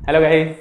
Hello guys,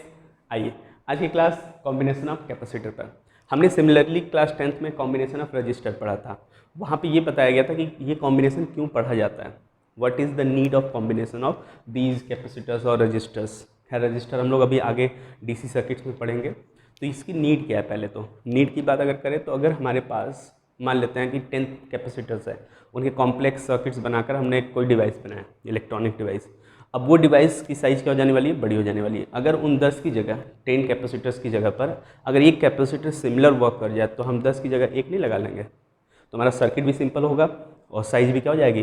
आइए आज की क्लास कॉम्बिनेशन ऑफ कैपेसिटर पर। हमने सिमिलरली क्लास 10th में कॉम्बिनेशन ऑफ रजिस्टर पढ़ा था। वहाँ पे ये बताया गया था कि ये कॉम्बिनेशन क्यों पढ़ा जाता है, what is the need of combination of these capacitors और रजिस्टर्स। खैर रजिस्टर हम लोग अभी आगे डीसी सर्किट्स में पढ़ेंगे। तो इसकी नीड क्या है, पहले तो नीड की बात अगर करें तो अगर हमारे पास मान लेते हैं कि 10 कैपेसिटर्स है, उनके कॉम्प्लेक्स सर्किट्स बनाकर हमने कोई डिवाइस बनाया, इलेक्ट्रॉनिक डिवाइस। अब वो डिवाइस की साइज़ क्या हो जाने वाली है, बड़ी हो जाने वाली है। अगर उन 10 की जगह 10 कैपेसिटर्स की जगह पर अगर एक कैपेसिटर सिमिलर वर्क कर जाए तो हम 10 की जगह एक नहीं लगा लेंगे, तो हमारा सर्किट भी सिंपल होगा और साइज़ भी क्या हो जाएगी,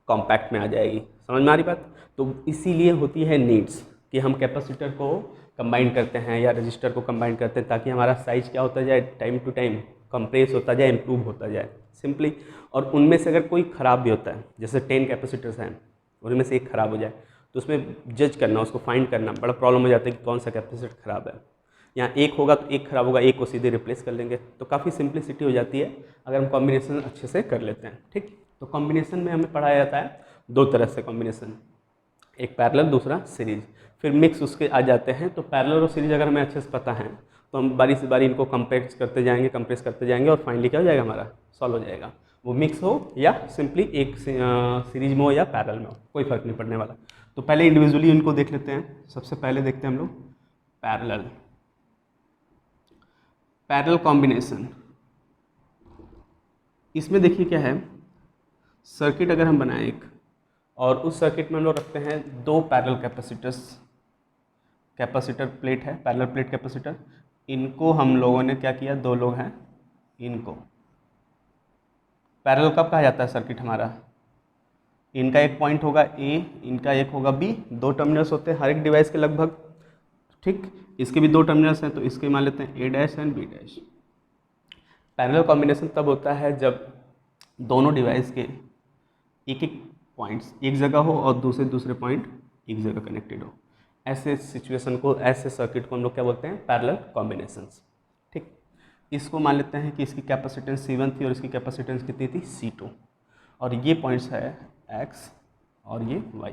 कॉम्पैक्ट में आ जाएगी। समझ में आ रही बात। तो इसीलिए होती है नीड्स कि हम कैपेसिटर को कंबाइन करते हैं या रजिस्टर को कंबाइन करते हैं ताकि हमारा साइज़ क्या होता जाए, टाइम टू टाइम कंप्रेस होता जाए, इम्प्रूव होता जाए सिंपली। और उनमें से अगर कोई ख़राब भी होता है, जैसे 10 कैपेसिटर्स हैं, उनमें से एक ख़राब हो जाए तो उसमें जज करना, उसको फाइंड करना बड़ा प्रॉब्लम हो जाता है कि कौन सा कैपेसिटर ख़राब है। यहाँ एक होगा तो एक ख़राब होगा, एक को सीधे रिप्लेस कर लेंगे, तो काफ़ी सिंप्लिसिटी हो जाती है अगर हम कॉम्बिनेशन अच्छे से कर लेते हैं। ठीक, तो कॉम्बिनेशन में हमें पढ़ाया जाता है दो तरह से कॉम्बिनेशन, एक पैरेलल दूसरा सीरीज। फिर मिक्स उसके आ जाते हैं। तो पैरेलल और सीरीज अगर हमें अच्छे से पता है तो हम बारी से बारी इनको कंप्रेस करते जाएंगे और फाइनली क्या हो जाएगा, हमारा सॉल्व हो जाएगा। वो मिक्स हो या सिंपली एक सीरीज में हो या पैरेलल में हो, कोई फ़र्क नहीं पड़ने वाला। तो पहले इंडिविजुअली इनको देख लेते हैं। सबसे पहले देखते हैं हम लोग पैरेलल पैरेलल कॉम्बिनेशन। इसमें देखिए क्या है, सर्किट अगर हम बनाएं एक और उस सर्किट में हम लोग रखते हैं दो पैरेलल कैपेसिटर प्लेट है, पैरेलल प्लेट कैपेसिटर। इनको हम लोगों ने क्या किया, दो लोग हैं, इनको पैरेलल कब कहा जाता है सर्किट हमारा, इनका एक पॉइंट होगा ए, इनका एक होगा बी। दो टर्मिनल्स होते हैं हर एक डिवाइस के लगभग। ठीक, इसके भी दो टर्मिनल्स हैं तो इसके मान लेते हैं A dash and B dash. Parallel combination तब होता है जब दोनों डिवाइस के एक एक पॉइंट्स एक जगह हो और दूसरे दूसरे पॉइंट एक जगह कनेक्टेड हो। ऐसे सिचुएशन को, ऐसे सर्किट को हम लोग क्या बोलते हैं, पैरेलल कॉम्बिनेशंस। ठीक, इसको मान लेते हैं कि इसकी कैपेसिटेंस C1 थी और इसकी कैपेसिटेंस कितनी थी, C2। और ये पॉइंट्स है X और ये Y।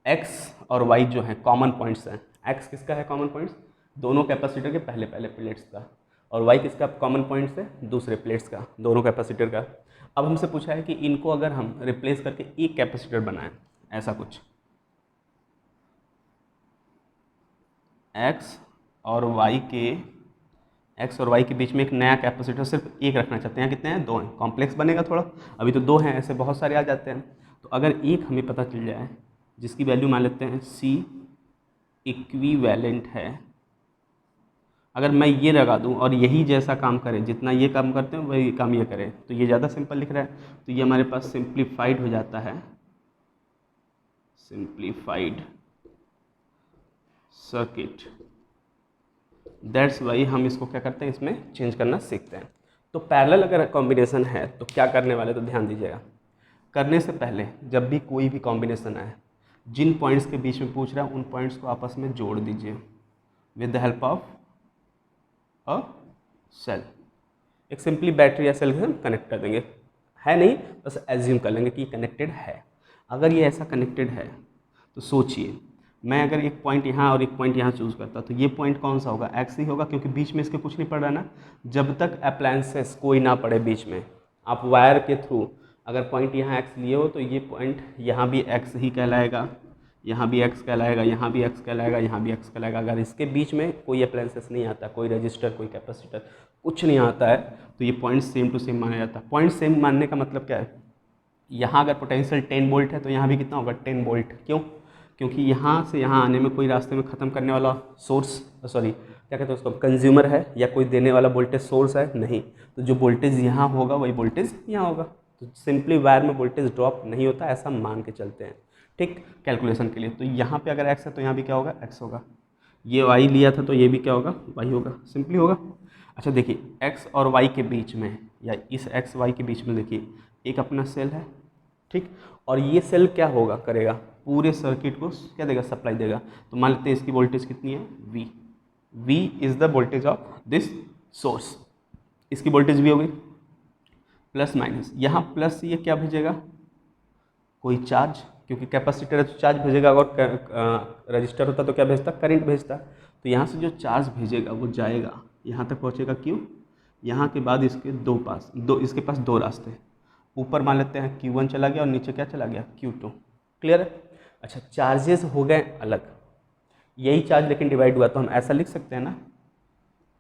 X और Y जो है कॉमन पॉइंट्स हैं। X किसका है कॉमन पॉइंट्स, दोनों कैपेसिटर के पहले पहले प्लेट्स का। और Y किसका कॉमन पॉइंट्स है, दूसरे प्लेट्स का, दोनों कैपेसिटर का। अब हमसे पूछा है कि इनको अगर हम रिप्लेस करके एक कैपेसिटर बनाएं, ऐसा कुछ X और Y के बीच में एक नया कैपेसिटर सिर्फ एक रखना चाहते हैं। कितने हैं, दो हैं। कॉम्प्लेक्स बनेगा थोड़ा, अभी तो दो हैं, ऐसे बहुत सारे आ जाते हैं। तो अगर एक हमें पता चल जाए जिसकी वैल्यू मान लेते हैं C इक्विवेलेंट है, अगर मैं ये लगा दूं और यही जैसा काम करे, जितना ये काम करते हैं वही काम ये करे, तो ये ज़्यादा सिंपल लिख रहा है, तो ये हमारे पास सिंप्लीफाइड हो जाता है, सिंप्लीफाइड सर्किट। दैट्स वाई हम इसको क्या करते हैं, इसमें चेंज करना सीखते हैं। तो पैरेलल अगर कॉम्बिनेशन है तो क्या करने वाले, तो ध्यान दीजिएगा, करने से पहले जब भी कोई भी कॉम्बिनेशन आए, जिन पॉइंट्स के बीच में पूछ रहा है उन पॉइंट्स को आपस में जोड़ दीजिए with the help of a cell. एक सिंपली बैटरी या सेल हम कनेक्ट कर देंगे, है नहीं, बस एज्यूम कर लेंगे कि कनेक्टेड है। अगर ये ऐसा कनेक्टेड है तो सोचिए, मैं अगर एक पॉइंट यहाँ और एक पॉइंट यहाँ चूज़ करता तो ये पॉइंट कौन सा होगा, एक्स ही होगा, क्योंकि बीच में इसके कुछ नहीं पड़ रहा ना। जब तक अप्लायंसेस कोई ना पड़े बीच में, आप वायर के थ्रू अगर पॉइंट यहाँ एक्स लिए हो तो ये पॉइंट यहाँ भी एक्स ही कहलाएगा, यहाँ भी एक्स कहलाएगा, यहाँ भी एक्स कहलाएगा, यहाँ भी एक्स कहलाएगा। अगर इसके बीच में कोई अप्लायंसेस नहीं आता, कोई रजिस्टर, कोई कैपेसिटर, कुछ नहीं आता है, तो ये पॉइंट सेम टू सेम माना जाता है। पॉइंट सेम मानने का मतलब क्या है, यहाँ अगर पोटेंशियल 10 वोल्ट है तो यहाँ भी कितना होगा, 10 वोल्ट। क्यों, क्योंकि यहाँ से यहाँ आने में कोई रास्ते में ख़त्म करने वाला सोर्स, सॉरी क्या कहते हैं उसको, कंज्यूमर है या कोई देने वाला वोल्टेज सोर्स है, नहीं। तो जो वोल्टेज यहाँ होगा वही वोल्टेज यहाँ होगा। तो सिंपली वायर में वोल्टेज ड्रॉप नहीं होता, ऐसा मान के चलते हैं। ठीक, कैलकुलेशन के लिए। तो यहाँ पे अगर एक्स है तो यहाँ भी क्या होगा, एक्स होगा। ये वाई लिया था तो ये भी क्या होगा, वाई होगा, सिंपली होगा। अच्छा देखिए, एक्स और वाई के बीच में या इस एक्स वाई के बीच में देखिए एक अपना सेल है। ठीक, और ये सेल क्या होगा, करेगा पूरे सर्किट को क्या देगा, सप्लाई देगा। तो मान लेते हैं इसकी वोल्टेज कितनी है, V। V is the voltage of this source. इसकी वोल्टेज V होगी प्लस माइनस, यहाँ प्लस ये क्या भेजेगा, कोई चार्ज, क्योंकि कैपेसिटर तो चार्ज भेजेगा, और रजिस्टर होता तो क्या भेजता, करंट भेजता। तो यहाँ से जो चार्ज भेजेगा वो जाएगा यहाँ तक पहुँचेगा क्यू, यहाँ के बाद इसके इसके पास दो रास्ते, ऊपर मान लेते हैं Q1 चला गया और नीचे क्या चला गया, Q2। क्लियर है। अच्छा, चार्जेस हो गए अलग, यही चार्ज लेकिन डिवाइड हुआ, तो हम ऐसा लिख सकते हैं ना,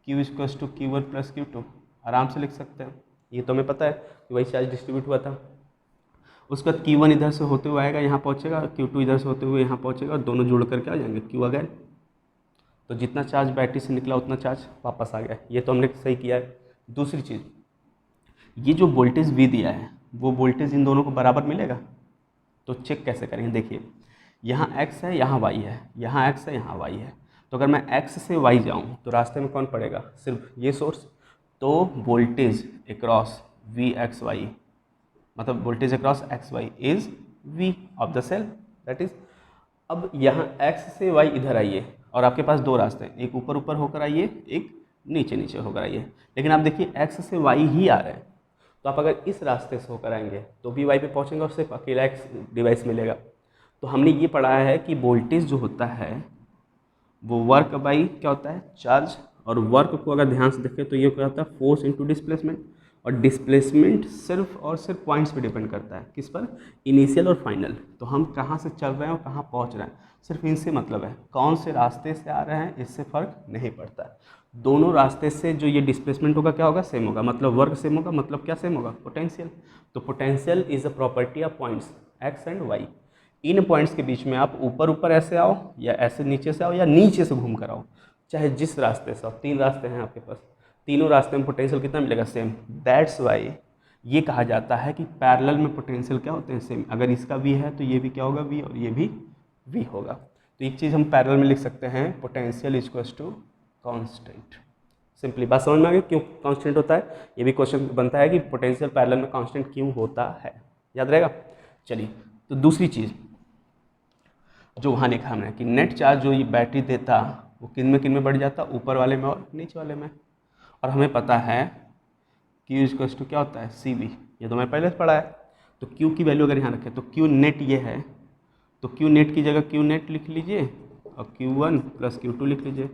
Q equals to Q1 plus Q2, आराम से लिख सकते हैं। ये तो हमें पता है कि वही चार्ज डिस्ट्रीब्यूट हुआ था। उसके बाद Q1 इधर से होते हुए आएगा, यहाँ पहुँचेगा, Q2 इधर से होते हुए यहाँ पहुँचेगा, और दोनों जुड़ करके आ जाएंगे Q अगेन। तो जितना चार्ज बैटरी से निकला उतना चार्ज वापस आ गया। ये तो हमने सही किया है। दूसरी चीज़, ये जो वोल्टेज V दिया है वो वोल्टेज इन दोनों को बराबर मिलेगा। तो चेक कैसे करेंगे, देखिए यहाँ x है, यहाँ y है, यहाँ x है, यहाँ y है। तो अगर मैं x से y जाऊँ तो रास्ते में कौन पड़ेगा, सिर्फ ये सोर्स। तो वोल्टेज अक्रॉस Vxy, मतलब voltage across xy is V of the cell, that is. अब यहाँ x से y इधर आइए और आपके पास दो रास्ते हैं, एक ऊपर ऊपर होकर आइए, एक नीचे नीचे होकर आइए। लेकिन आप देखिए x से y ही आ रहे हैं, तो आप अगर इस रास्ते से होकर आएंगे तो भी y पे पहुँचेंगे और सिर्फ अकेला x डिवाइस मिलेगा। तो हमने ये पढ़ा है कि वोल्टेज जो होता है वो वर्क बाई क्या होता है, चार्ज। और वर्क को अगर ध्यान से देखें तो ये क्या होता है, फोर्स इनटू डिस्प्लेसमेंट। और डिस्प्लेसमेंट सिर्फ और सिर्फ पॉइंट्स पे डिपेंड करता है, किस पर, इनिशियल और फाइनल। तो हम कहाँ से चल रहे हैं और कहाँ पहुँच रहे हैं, सिर्फ इनसे मतलब है। कौन से रास्ते से आ रहे हैं इससे फ़र्क नहीं पड़ता है। दोनों रास्ते से जो ये डिस्प्लेसमेंट होगा क्या होगा, सेम होगा, मतलब वर्क सेम होगा, मतलब क्या सेम होगा, पोटेंशियल। तो potential is a property of points X and Y. इन पॉइंट्स के बीच में आप ऊपर ऊपर ऐसे आओ या ऐसे नीचे से आओ या नीचे से घूम कर आओ, चाहे जिस रास्ते से आओ, तीन रास्ते हैं आपके पास, तीनों रास्ते में पोटेंशियल कितना मिलेगा, सेम। दैट्स वाई ये कहा जाता है कि पैरेलल में पोटेंशियल क्या होते हैं, सेम। अगर इसका V है तो ये भी क्या होगा, V, और ये भी V होगा। तो एक चीज़ हम पैरेलल में लिख सकते हैं, potential equals to constant. Simply बात समझ में आ गई क्यों कांस्टेंट होता है। ये भी क्वेश्चन बनता है कि पोटेंशियल पैरेलल में कांस्टेंट क्यों होता है, याद रहेगा। चलिए, तो दूसरी चीज़ जो वहाँ लिखा हमने कि नेट चार्ज जो ये बैटरी देता वो किन में बढ़ जाता, ऊपर वाले में और नीचे वाले में। और हमें पता है Q इक्वल्स टू क्या होता है, CV। ये तो मैं पहले से पढ़ा है। तो Q की वैल्यू अगर यहाँ रखें तो Q नेट ये है, तो Q नेट की जगह Q नेट लिख लीजिए और Q1 प्लस Q2 लिख लीजिए।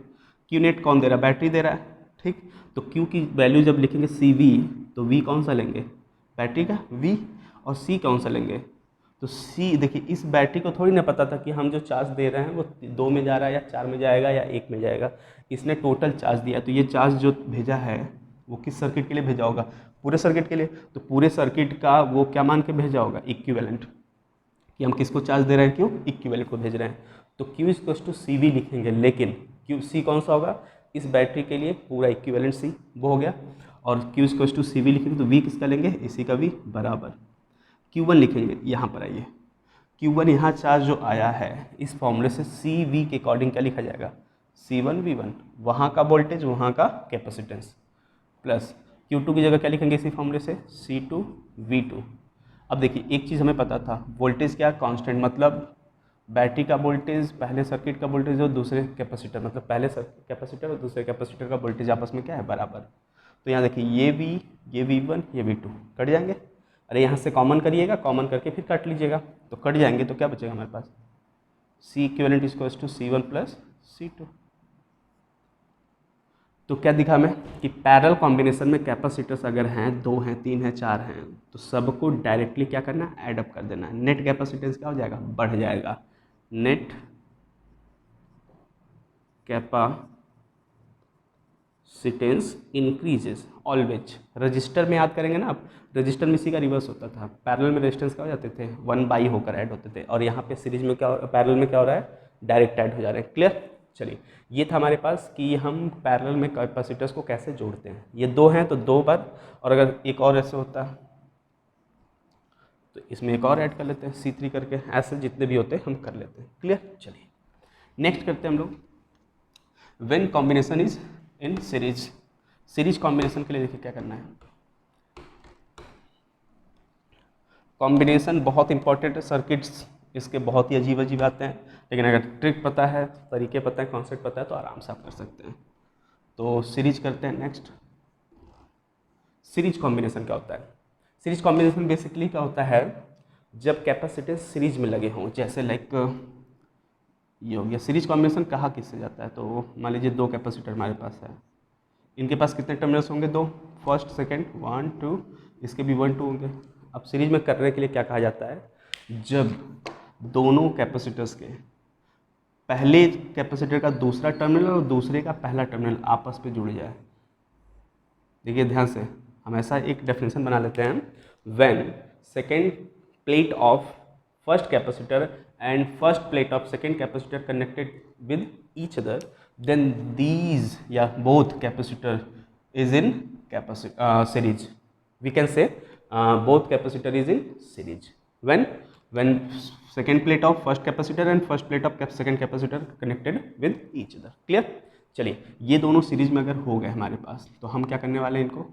Q नेट कौन दे रहा है, बैटरी दे रहा है, ठीक। तो Q की वैल्यू जब लिखेंगे CV, तो V कौन सा लेंगे, बैटरी का V, और C कौन सा लेंगे, तो C। देखिए इस बैटरी को थोड़ी ना पता था कि हम जो चार्ज दे रहे हैं वो 2 में जा रहा है या 4 में जाएगा या 1 में जाएगा। इसने टोटल चार्ज दिया, तो ये चार्ज जो भेजा है वो किस सर्किट के लिए भेजा होगा, पूरे सर्किट के लिए। तो पूरे सर्किट का वो क्या मान के भेजा होगा, इक्विवेलेंट, कि हम किसको चार्ज दे रहे हैं, क्यों, इक्विवेलेंट को भेज रहे हैं। तो Q इक्वल्स टू CV लिखेंगे, लेकिन Q C कौन सा होगा, इस बैटरी के लिए पूरा इक्विवेलेंट C वो हो गया। और Q इक्वल्स टू CV लिखेंगे तो V किसका लेंगे, इसी का भी बराबर। Q1 लिखेंगे, यहाँ पर आइए, Q1 यहाँ चार्ज जो आया है इस फॉर्मूले से CV के अकॉर्डिंग क्या लिखा जाएगा, C1 V1, वहाँ का वोल्टेज वहाँ का कैपेसिटेंस, प्लस Q2 की जगह क्या लिखेंगे इसी फॉर्मूले से, C2 V2। अब देखिए एक चीज़ हमें पता था, वोल्टेज क्या, कांस्टेंट, मतलब बैटरी का वोल्टेज पहले सर्किट का वोल्टेज और दूसरे कैपेसिटर, मतलब पहले कैपेसिटर और दूसरे कैपेसिटर का वोल्टेज आपस में क्या है, बराबर। तो यहाँ देखिए ये V1 ये V2 कट जाएंगे। अरे यहाँ से कॉमन करिएगा, कॉमन करके फिर काट लीजिएगा, तो कट जाएंगे। तो क्या बचेगा हमारे पास, C equivalent equals to C1 plus C2। तो क्या दिखा मैं कि पैरेलल कॉम्बिनेशन में कैपेसिटर्स अगर हैं, 2 हैं, 3 हैं, 4 हैं, तो सबको डायरेक्टली क्या करना है, ऐड अप कर देना है। नेट कैपेसिटेंस क्या हो जाएगा, बढ़ जाएगा। Net capacitance increases always. Register में याद करेंगे ना आप, रजिस्टर में इसी का रिवर्स होता था, पैरेलल में रेजिस्टेंस क्या हो जाते थे, 1 होकर ऐड होते थे, और यहाँ पे सीरीज में क्या, पैरेलल में क्या हो रहा है, डायरेक्ट ऐड हो जा रहे हैं। क्लियर। चलिए, ये था हमारे पास कि हम पैरेलल में कैपेसिटर्स को कैसे जोड़ते हैं। ये 2 हैं तो 2 बार, और अगर एक और ऐसे होता है तो इसमें एक और ऐड कर लेते हैं C3 करके, ऐसे जितने भी होते हैं हम कर लेते हैं। क्लियर। चलिए नेक्स्ट करते हैं हम लोग, when combination is in series. Series combination के लिए देखिए क्या करना है, कॉम्बिनेशन बहुत इंपॉर्टेंट है। सर्किट्स इसके बहुत ही अजीब अजीब आते हैं, लेकिन अगर ट्रिक पता है, तरीके पता है, कॉन्सेप्ट पता है तो आराम से आप कर सकते हैं। तो सीरीज करते हैं नेक्स्ट। सीरीज कॉम्बिनेशन क्या होता है, सीरीज कॉम्बिनेशन बेसिकली क्या होता है, जब कैपेसिटेंस सीरीज में लगे हों, जैसे लाइक ये हो गया। सीरीज कॉम्बिनेशन कहाँ किससे जाता है, तो मान लीजिए दो कैपेसिटर हमारे पास है, इनके पास कितने टर्मिनल्स होंगे, दो, फर्स्ट सेकंड, 1 2, इसके भी 1 2 होंगे। अब सीरीज में करने के लिए क्या कहा जाता है, जब दोनों कैपेसिटर्स के पहले कैपेसिटर का दूसरा टर्मिनल और दूसरे का पहला टर्मिनल आपस में जुड़ जाए। देखिए ध्यान से, हम ऐसा एक डेफिनेशन बना लेते हैं, when second plate of first capacitor and first plate of second capacitor connected with each other, then these both capacitor is in series. We can say both capacitor is in series when second plate of first capacitor and first plate of second capacitor connected with each other. Clear? चलिए, ये दोनों series में अगर हो गए हमारे पास, तो हम क्या करने वाले हैं, इनको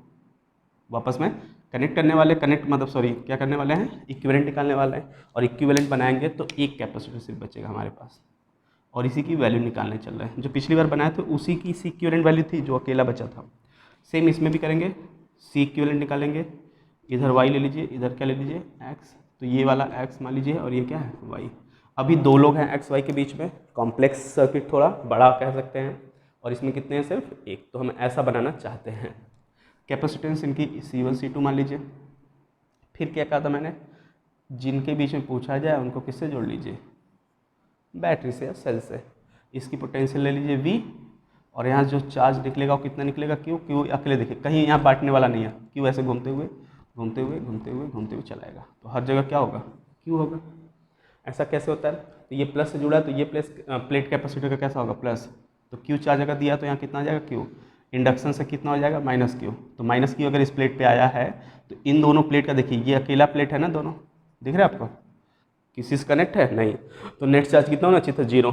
वापस में कनेक्ट करने वाले, कनेक्ट मतलब सॉरी क्या करने वाले हैं, इक्विवेलेंट निकालने वाले हैं, और इक्विवेलेंट बनाएंगे तो एक कैपेसिटर सिर्फ बचेगा हमारे पास, और इसी की वैल्यू निकालने चल रहे हैं। जो पिछली बार बनाया था उसी की सी इक्विवेलेंट वैल्यू थी जो अकेला बचा था। सेम इसमें भी करेंगे, सी इक्विवेलेंट निकालेंगे, इधर वाई ले लीजिए, इधर क्या ले लीजिए, एक्स, तो ये वाला एक्स मान लीजिए और ये क्या है, वाई। अभी दो लोग हैं एक्स वाई के बीच में, कॉम्प्लेक्स सर्किट थोड़ा बड़ा कह सकते हैं, और इसमें कितने हैं, सिर्फ एक, तो हम ऐसा बनाना चाहते हैं। कैपेसिटेंस इनकी C1 C2 मान लीजिए। फिर क्या कहा था मैंने, जिनके बीच में पूछा जाए उनको किससे जोड़ लीजिए, बैटरी से या सेल से। इसकी पोटेंशियल ले लीजिए V, और यहाँ जो चार्ज निकलेगा वो कितना निकलेगा, Q अकेले देखिए कहीं यहाँ बांटने वाला नहीं है, Q ऐसे घूमते हुए घूमते हुए घूमते हुए घूमते हुए चलाएगा, तो हर जगह क्या होगा, Q होगा। ऐसा कैसे होता है, तो ये प्लस से जुड़ा है तो ये प्लेट कैपेसिटर का कैसा होगा, प्लस, तो Q चार्ज अगर दिया तो यहाँ कितना आ जाएगा, Q, इंडक्शन से कितना हो जाएगा, -Q, तो -Q अगर इस प्लेट पे आया है तो इन दोनों प्लेट का देखिए, ये अकेला प्लेट है ना, दोनों दिख रहा है आपको, किसी से कनेक्ट है नहीं, तो नेट चार्ज कितना होना चाहिए था, 0।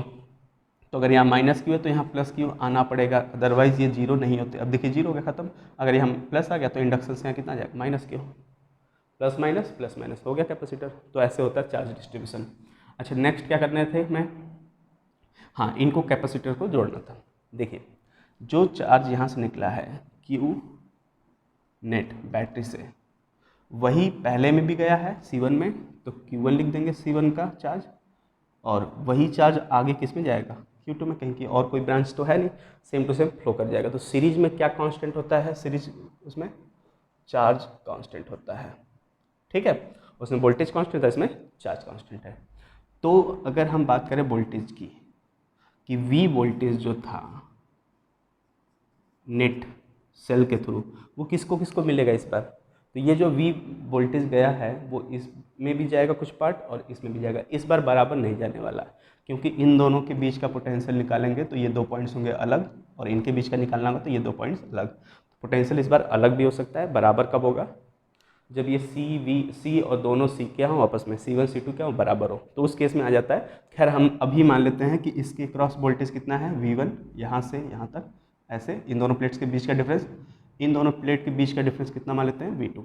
तो अगर यहाँ -Q है तो यहाँ +Q आना पड़ेगा, अदरवाइज ये 0 नहीं होते। अब देखिए 0 हो गया खत्म, अगर यहाँ प्लस आ गया तो इंडक्शन से यहाँ कितना आ जाएगा, -Q, प्लस माइनस हो गया कैपेसिटर। तो ऐसे होता है चार्ज डिस्ट्रीब्यूशन। अच्छा नेक्स्ट क्या करने थे मैं, हाँ इनको कैपेसिटर को जोड़ना था। देखिए जो चार्ज यहाँ से निकला है Q नेट बैटरी से, वही पहले में भी गया है C1 में, तो Q1 लिख देंगे C1 का चार्ज, और वही चार्ज आगे किस में जाएगा, Q2 में, कहीं की और कोई ब्रांच तो है नहीं, सेम टू सेम फ्लो कर जाएगा। तो सीरीज में क्या कांस्टेंट होता है, सीरीज उसमें चार्ज कांस्टेंट होता है, ठीक है, उसमें वोल्टेज कांस्टेंट है, इसमें चार्ज कांस्टेंट है। तो अगर हम बात करें वोल्टेज की, कि V वोल्टेज जो था नेट सेल के थ्रू, वो किसको किसको मिलेगा इस बार, तो ये जो V वोल्टेज गया है वो इसमें भी जाएगा कुछ पार्ट और इसमें भी जाएगा। इस बार बराबर नहीं जाने वाला, क्योंकि इन दोनों के बीच का पोटेंशियल निकालेंगे तो ये 2 पॉइंट्स होंगे अलग, और इनके बीच का निकालना होगा तो ये 2 पॉइंट्स अलग। पोटेंशियल इस बार अलग भी हो सकता है। बराबर कब होगा, जब ये C और दोनों C क्या हो आपस में, C1 C2 क्या हो, बराबर हो, तो उस केस में आ जाता है। खैर हम अभी मान लेते हैं कि इसके क्रॉस वोल्टेज कितना है, V1, यहाँ से यहाँ तक, ऐसे इन दोनों प्लेट्स के बीच का डिफरेंस, इन दोनों प्लेट के बीच का डिफरेंस कितना मान लेते हैं, V2।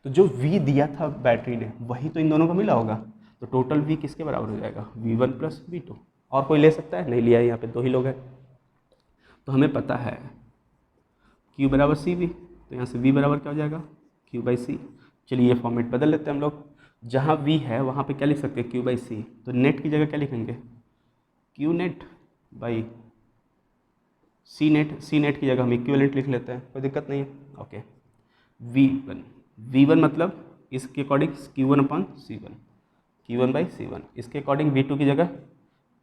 तो जो V दिया था बैटरी ने वही तो इन दोनों को मिला होगा, तो टोटल V किसके बराबर हो जाएगा, V1 + V2। और कोई ले सकता है, नहीं लिया है, यहाँ पे 2 ही लोग हैं। तो हमें पता है Q = CV, तो यहाँ से V बराबर क्या हो जाएगा, Q/C। चलिए ये फॉर्मेट बदल लेते हैं हम लोग, जहाँ V है वहाँ पे क्या लिख सकते हैं, Q/C। तो नेट की जगह क्या लिखेंगे, Q net by C net. C net की जगह हम इक्विवेलेंट लिख लेते हैं, कोई दिक्कत नहीं है, ओके। V1 मतलब इसके अकॉर्डिंग Q1/C1, Q1/C1। इसके अकॉर्डिंग V2 की जगह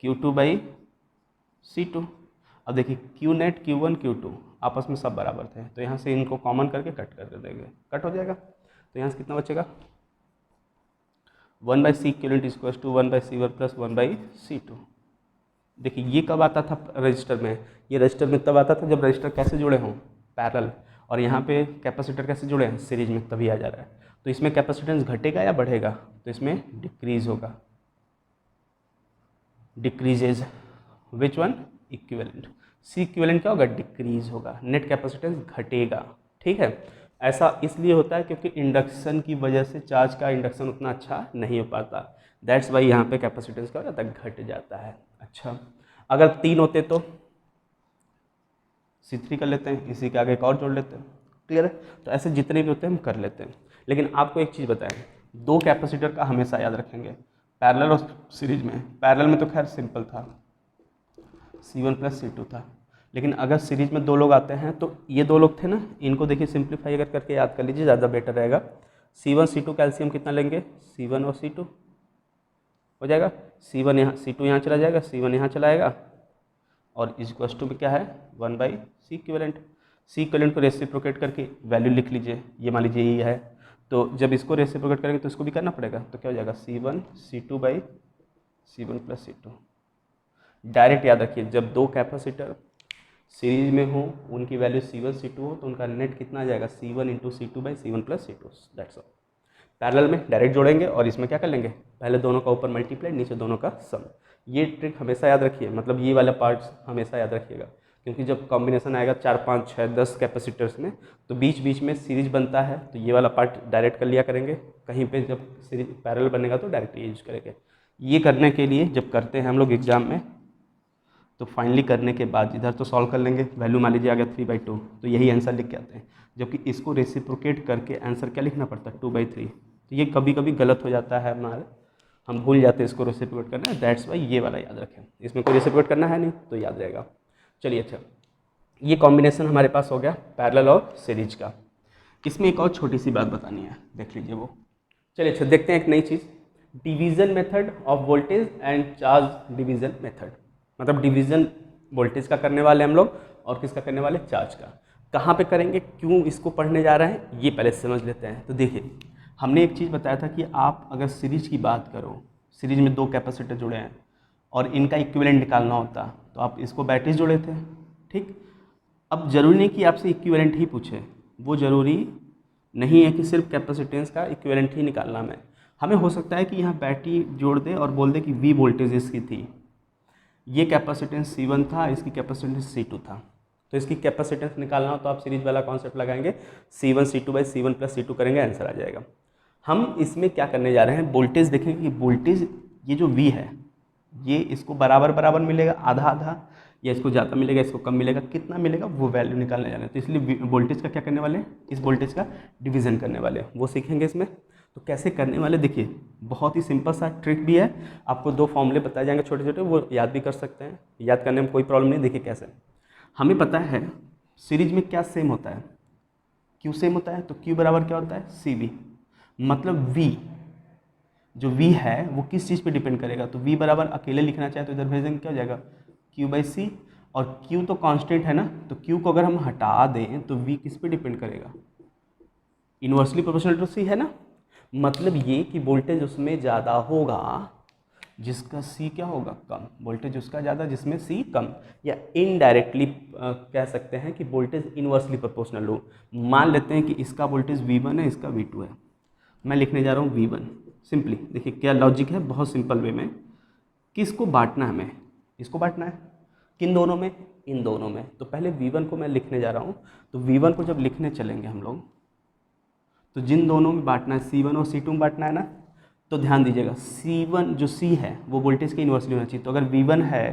Q2/C2। अब देखिए Q नेट, Q1, Q2 आपस में सब बराबर थे, तो यहाँ से इनको कॉमन करके कट कर देंगे, कट हो जाएगा। तो यहाँ से कितना बचेगा, 1/C इक्विवेलेंट = 1/C1 + 1/C2। देखिए ये कब आता था रजिस्टर में, ये रजिस्टर में तब आता था जब रजिस्टर कैसे जुड़े हों, पैरेलल, और यहाँ पे कैपेसिटर कैसे जुड़े हैं, सीरीज में, तभी आ जा रहा है। तो इसमें कैपेसिटेंस घटेगा या बढ़ेगा, तो इसमें डिक्रीज होगा, decreases, which one, equivalent. C equivalent क्या होगा, डिक्रीज होगा, नेट कैपेसिटेंस घटेगा, ठीक है। ऐसा इसलिए होता है क्योंकि इंडक्शन की वजह से चार्ज का इंडक्शन उतना अच्छा नहीं हो पाता, दैट्स वाई यहाँ पे कैपेसिटेंस क्या हो जाता है, घट जाता है। अच्छा अगर 3 होते तो C3 कर लेते हैं, इसी के आगे एक और जोड़ लेते हैं, क्लियर है। तो ऐसे जितने भी होते हैं हम कर लेते हैं। लेकिन आपको एक चीज़ बताएं, दो कैपेसिटर का हमेशा याद रखेंगे पैरेलल और सीरीज में। पैरेलल में तो खैर सिंपल था, C1 प्लस C2 था, लेकिन अगर सीरीज में दो लोग आते हैं तो ये दो लोग थे ना, इनको देखिए सिंप्लीफाई अगर करके याद कर लीजिए, ज़्यादा बेटर रहेगा। C1 C2 कैल्शियम कितना लेंगे, C1 और C2 हो जाएगा, C1 यहाँ C2 यहाँ चला जाएगा, C1 यहाँ चला आएगा, और इक्वल्स टू में क्या है 1/C इक्विवेलेंट। C इक्विवेलेंट को रेसिप्रोकेट करके वैल्यू लिख लीजिए, ये मान लीजिए ये है, तो जब इसको रेसिप्रोकेट करेंगे तो इसको भी करना पड़ेगा, तो क्या हो जाएगा C1 C2/C1 plus C2। Direct याद रखिए, जब दो कैपेसिटर सीरीज में हो उनकी वैल्यू C1 C2 हो तो उनका नेट कितना आ जाएगा C1 into C2/C1 plus C2, that's all. Parallel में डायरेक्ट जोड़ेंगे और इसमें क्या कर लेंगे, पहले दोनों का ऊपर मल्टीप्लाई, नीचे दोनों का सम। ये ट्रिक हमेशा याद रखिए, मतलब ये वाला पार्ट्स हमेशा याद रखिएगा, क्योंकि जब कॉम्बिनेशन आएगा 4 5 6 10 कैपेसिटर्स में तो बीच बीच में सीरीज बनता है, तो ये वाला पार्ट डायरेक्ट कर लिया करेंगे। कहीं पे जब सीरीज पैरेलल बनेगा तो डायरेक्ट यूज करेंगे। ये करने के लिए जब करते हैं हम लोग एग्जाम में, तो फाइनली करने के बाद इधर तो सॉल्व कर लेंगे, वैल्यू मान लीजिए आ गया 3/2, तो यही आंसर लिख के आते हैं। जबकि इसको रेसिप्रोकेट करके आंसर क्या लिखना पड़ता है 2/3, तो ये कभी कभी गलत हो जाता है हमारे, हम भूल जाते हैं इसको रेसिप्रोकेट करना है, दैट्स वाई ये वाला याद रखें। इसमें कोई रेसिप्रोकेट करना है नहीं तो याद रहेगा। चलिए अच्छा, ये कॉम्बिनेशन हमारे पास हो गया पैरेलल और सीरीज का। इसमें एक और छोटी सी बात बतानी है, देख लीजिए वो। चलिए अच्छा, देखते हैं एक नई चीज़, division method of voltage and charge division method. मतलब डिवीज़न वोल्टेज का करने वाले हम लोग और किसका करने वाले, चार्ज का। कहाँ पे करेंगे, क्यों इसको पढ़ने जा रहे हैं, ये पहले समझ लेते हैं। तो देखिए, हमने एक चीज़ बताया था कि आप अगर सीरीज की बात करो, सीरीज में दो कैपेसिटर जुड़े हैं और इनका इक्विवेलेंट निकालना होता तो आप इसको बैटरीज जोड़े थे, ठीक। अब जरूरी नहीं कि आपसे इक्विवेलेंट ही पूछे, वो ज़रूरी नहीं है कि सिर्फ कैपेसिटेंस का इक्विवेलेंट ही निकालना हमें हो सकता है कि यहाँ बैटरी जोड़ दे और बोल दे कि V वोल्टेज इसकी थी, ये कैपेसिटेंस C1 था, इसकी कैपेसिटेंस C2 था, तो इसकी कैपेसिटेंस निकालना हो तो आप सीरीज वाला कॉन्सेप्ट लगाएंगे, C1 C2/C1 प्लस C2 करेंगे, आंसर आ जाएगा। हम इसमें क्या करने जा रहे हैं, वोल्टेज देखेंगे कि वोल्टेज ये जो V है ये इसको बराबर बराबर मिलेगा, आधा आधा, या इसको ज़्यादा मिलेगा, इसको कम मिलेगा, कितना मिलेगा वो वैल्यू निकालने जा रहे हैं। तो इसलिए वोल्टेज का क्या करने वाले हैं, इस वोल्टेज का डिवीज़न करने वाले हैं, वो सीखेंगे इसमें। तो कैसे करने वाले, देखिए बहुत ही सिंपल सा ट्रिक भी है, आपको दो फॉर्मूले बताए जाएंगे छोटे छोटे, वो याद भी कर सकते हैं, याद करने में कोई प्रॉब्लम नहीं। देखिए कैसे, हमें पता है सीरीज में क्या सेम होता है, क्यू सेम होता है, तो क्यू बराबर क्या होता है CV, मतलब V जो V है वो किस चीज़ पे डिपेंड करेगा, तो V बराबर अकेले लिखना चाहे तो इधर भेज देंगे, क्या हो जाएगा Q/C, और Q तो कांस्टेंट है ना, तो Q को अगर हम हटा दें तो V किस पे डिपेंड करेगा, इन्वर्सली प्रोपोर्शनल टू C है ना, मतलब ये कि वोल्टेज उसमें ज़्यादा होगा जिसका C क्या होगा, कम, वोल्टेज उसका ज़्यादा जिसमें C कम, या इनडायरेक्टली कह सकते हैं कि वोल्टेज इन्वर्सली प्रोपोर्शनल हो। मान लेते हैं कि इसका वोल्टेज V1 है, इसका V2 है, मैं लिखने जा रहा हूँ V1 सिंपली। देखिए क्या लॉजिक है, बहुत सिंपल वे में, किसको बांटना है हमें, इसको बांटना है, किन दोनों में, इन दोनों में। तो पहले V1 को मैं लिखने जा रहा हूँ, तो V1 को जब लिखने चलेंगे हम लोग, तो जिन दोनों में बांटना है, C1 और C2 में बांटना है ना, तो ध्यान दीजिएगा C1 जो C है वो वोल्टेज के इन्वर्सली होना चाहिए, तो अगर V1 है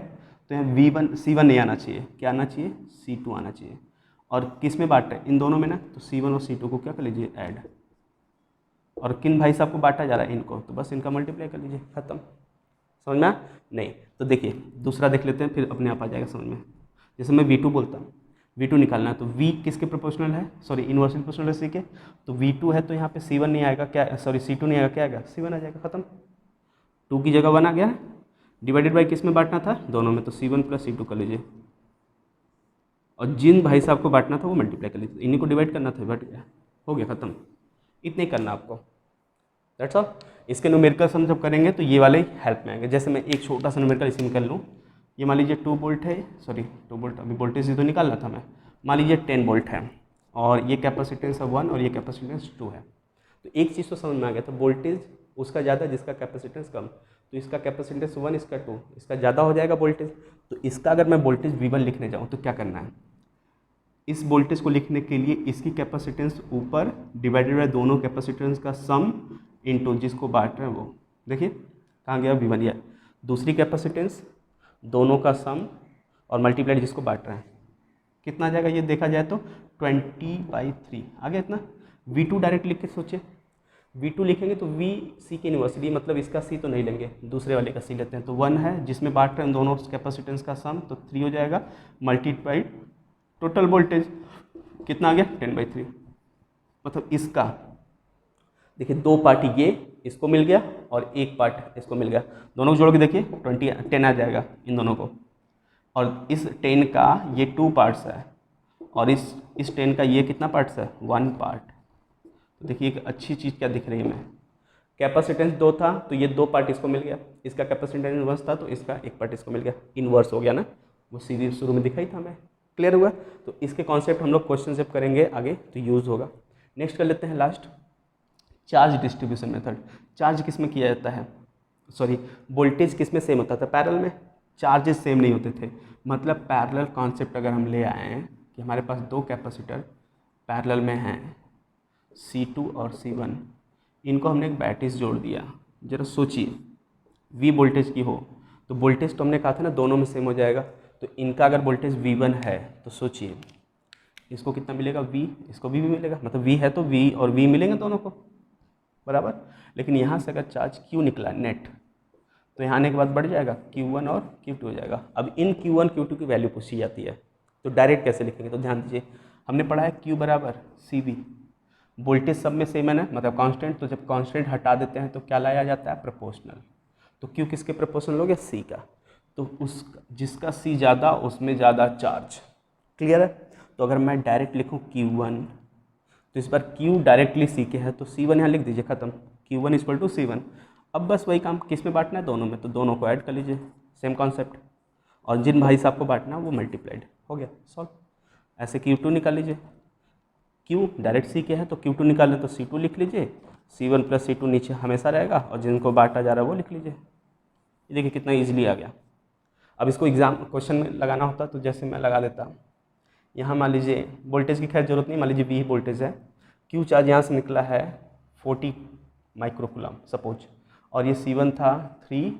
तो यहाँ C1 नहीं आना चाहिए, क्या आना चाहिए, C2 आना चाहिए। और किस में बांट रहे हैं, इन दोनों में ना, तो C1 और C2 को क्या कर लीजिए, ऐड, और किन भाई साहब को बांटा जा रहा है, इनको, तो बस इनका मल्टीप्लाई कर लीजिए, खत्म। समझ में नहीं, तो देखिए दूसरा देख लेते हैं, फिर अपने आप आ जाएगा समझ में। जैसे मैं V2 बोलता हूँ, V2 निकालना है, तो V किसके प्रोपोर्शनल है, सॉरी इन्वर्सली प्रोपोर्शनल है C के, तो V2 है तो यहाँ पे C1 नहीं आएगा, क्या सॉरी C2 नहीं आएगा, क्या आएगा, C1 आ जाएगा, खत्म। 2 की जगह 1 आ गया, डिवाइडेड बाई किस में बांटना था, दोनों में, तो C1 प्लस C2 कर लीजिए, और जिन भाई साहब को बांटना था वो मल्टीप्लाई कर लीजिए, इन्हीं को डिवाइड करना था, बट गया, हो गया, खत्म। इतना ही करना आपको, दैट्स ऑल। इसके न्यूमेरिकल सम जब करेंगे तो ये वाले हेल्प में आएंगे। जैसे मैं एक छोटा सा न्यूमेरिकल इसमें कर लूँ, ये मान लीजिए 2 वोल्ट है, सॉरी 2 वोल्ट अभी वोल्टेज से तो निकालना था मैं, मान लीजिए 10 वोल्ट है, और ये कैपेसिटेंस 1 और ये कैपेसिटेंस 2 है। तो एक चीज़ तो समझ में आ गया, तो वोल्टेज उसका ज़्यादा जिसका कैपेसिटेंस कम, तो इसका कैपेसिटेंस 1, इसका 2, इसका ज़्यादा हो जाएगा वोल्टेज। तो इसका अगर मैं वोल्टेज V1 लिखने जाऊँ तो क्या करना है, इस वोल्टेज को लिखने के लिए इसकी कैपेसिटेंस ऊपर डिवाइडेड बाय दोनों कैपेसिटेंस का सम इनटू जिसको बांट रहे हैं वो, देखिए कहाँ गया V1, या दूसरी कैपेसिटेंस दोनों का सम और मल्टीप्लाइड जिसको बांट रहे हैं, कितना आ जाएगा ये देखा जाए तो 20/3 आ गया इतना। V2 डायरेक्ट लिख के सोचिए, V2 लिखेंगे तो V C की इन्वर्सिटी, मतलब इसका C तो नहीं लेंगे, दूसरे वाले का C लेते हैं। तो 1 है जिसमें बांट रहे हैं दोनों कैपेसिटेंस का सम, तो 3 हो जाएगा, मल्टीप्लाइड टोटल वोल्टेज कितना आ गया 10/3। मतलब इसका देखिए 2 पार्ट ये इसको मिल गया और 1 पार्ट इसको मिल गया, दोनों को जोड़ के देखिए 10 आ जाएगा इन दोनों को। और इस 10 का ये 2 पार्ट्स है और इस 10 का ये कितना पार्ट्स है 1 पार्ट। तो देखिए एक अच्छी चीज़ क्या दिख रही है हमें, कैपेसिटेंस 2 था तो ये 2 पार्ट इसको मिल गया, इसका कैपेसिटेंस इन्वर्स था तो इसका 1 पार्ट इसको मिल गया, इन्वर्स हो गया ना, वो सीरीज शुरू में दिखाई था हमें। क्लियर हुआ? तो इसके कॉन्सेप्ट हम लोग क्वेश्चन जब करेंगे आगे तो यूज़ होगा। नेक्स्ट कर लेते हैं last, charge distribution method. Charge किस में किया जाता है, सॉरी वोल्टेज किस में सेम होता था, पैरेलल में। चार्जेस सेम नहीं होते थे, मतलब पैरेलल कॉन्सेप्ट अगर हम ले आए हैं कि हमारे पास 2 कैपेसिटर पैरेलल में हैं C2 और C1, इनको हमने एक बैटरी से जोड़ दिया। जरा सोचिए V वोल्टेज की हो तो वोल्टेज तो हमने कहा था ना दोनों में सेम हो जाएगा, तो इनका अगर वोल्टेज V1 है तो सोचिए इसको कितना मिलेगा V, इसको भी मिलेगा, मतलब V है तो V और V मिलेंगे दोनों को बराबर। लेकिन यहाँ से अगर चार्ज Q निकला नेट तो यहाँ आने के बाद बढ़ जाएगा Q1 और Q2 हो जाएगा। अब इन Q1 Q2 की वैल्यू पूछी जाती है तो डायरेक्ट कैसे लिखेंगे, तो ध्यान दीजिए हमने पढ़ा है Q बराबर CV, वोल्टेज सब में सेम है ना, मतलब कांस्टेंट, तो जब कांस्टेंट हटा देते हैं तो क्या लाया जाता है प्रोपोर्शनल। तो Q किसके प्रोपोर्शनल हो गया C का, तो उस जिसका C ज़्यादा उसमें ज़्यादा चार्ज। क्लियर है? तो अगर मैं डायरेक्ट लिखूँ Q1 तो इस बार Q डायरेक्टली C के है तो C1 यहाँ लिख दीजिए, खत्म, Q1 = C1। अब बस वही काम किस में बांटना है, दोनों में, तो दोनों को ऐड कर लीजिए, सेम कॉन्सेप्ट, और जिन भाई साहब को बांटना है वो मल्टीप्लाइड हो गया, सॉल्व। ऐसे Q2 निकाल लीजिए, Q डायरेक्ट C के है तो Q2 निकालें तो C2 लिख लीजिए, C1 + C2 नीचे हमेशा रहेगा और जिनको बांटा जा रहा है वो लिख लीजिए। ये देखिए कितना ईजिली आ गया। अब इसको एग्जाम क्वेश्चन में लगाना होता तो जैसे मैं लगा देता, यहाँ मान लीजिए वोल्टेज की खैर जरूरत नहीं, मान लीजिए V वोल्टेज है, Q चार्ज यहाँ से निकला है 40 माइक्रोकूलम सपोज, और ये C1 था 3,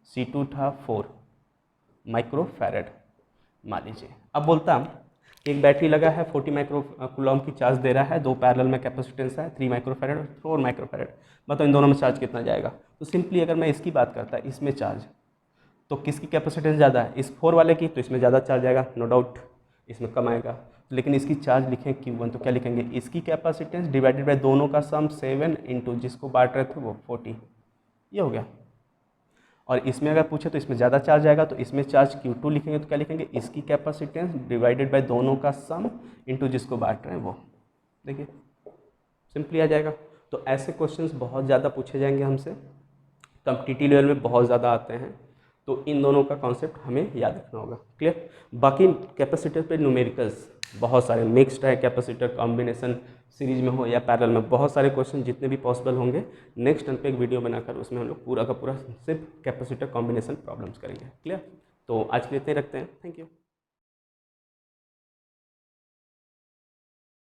C2 था 4 माइक्रोफैरड मान लीजिए। अब बोलता एक बैटरी लगा है 40 माइक्रोकूलम की चार्ज दे रहा है, 2 पैरेलल में कैपेसिटेंस है 3 माइक्रोफैरड और 4 माइक्रोफैरड, बताओ इन दोनों में चार्ज कितना जाएगा। तो सिंपली अगर मैं इसकी बात करता इसमें चार्ज, तो किसकी कैपेसिटेंस ज़्यादा है, इस 4 वाले की, तो इसमें ज़्यादा चार्ज आएगा नो डाउट, इसमें कम आएगा। लेकिन इसकी चार्ज लिखें Q1 तो क्या लिखेंगे, इसकी कैपेसिटेंस डिवाइडेड बाय दोनों का सम 7 इंटू जिसको बांट रहे थे वो 40, ये हो गया। और इसमें अगर पूछे तो इसमें ज़्यादा चार्ज आएगा तो इसमें चार्ज Q2 लिखेंगे तो क्या लिखेंगे, इसकी कैपेसिटेंस डिवाइडेड बाय दोनों का सम इंटू जिसको बांट रहे हैं वो। देखिए सिंपली आ जाएगा। तो ऐसे क्वेश्चंस बहुत ज़्यादा पूछे जाएंगे हमसे, कॉम्पिटिटिव लेवल में बहुत ज़्यादा आते हैं, तो इन दोनों का कॉन्सेप्ट हमें याद रखना होगा। क्लियर? बाकी कैपेसिटर पे न्यूमेरिकल्स बहुत सारे मिक्स्ड है, कैपेसिटर कॉम्बिनेशन सीरीज में हो या पैरेलल में, बहुत सारे क्वेश्चन जितने भी पॉसिबल होंगे नेक्स्ट टाइम पे एक वीडियो बनाकर उसमें हम लोग पूरा का पूरा सिर्फ कैपेसिटर कॉम्बिनेशन प्रॉब्लम्स करेंगे। क्लियर? तो आज के लिए इतने रखते हैं, थैंक यू।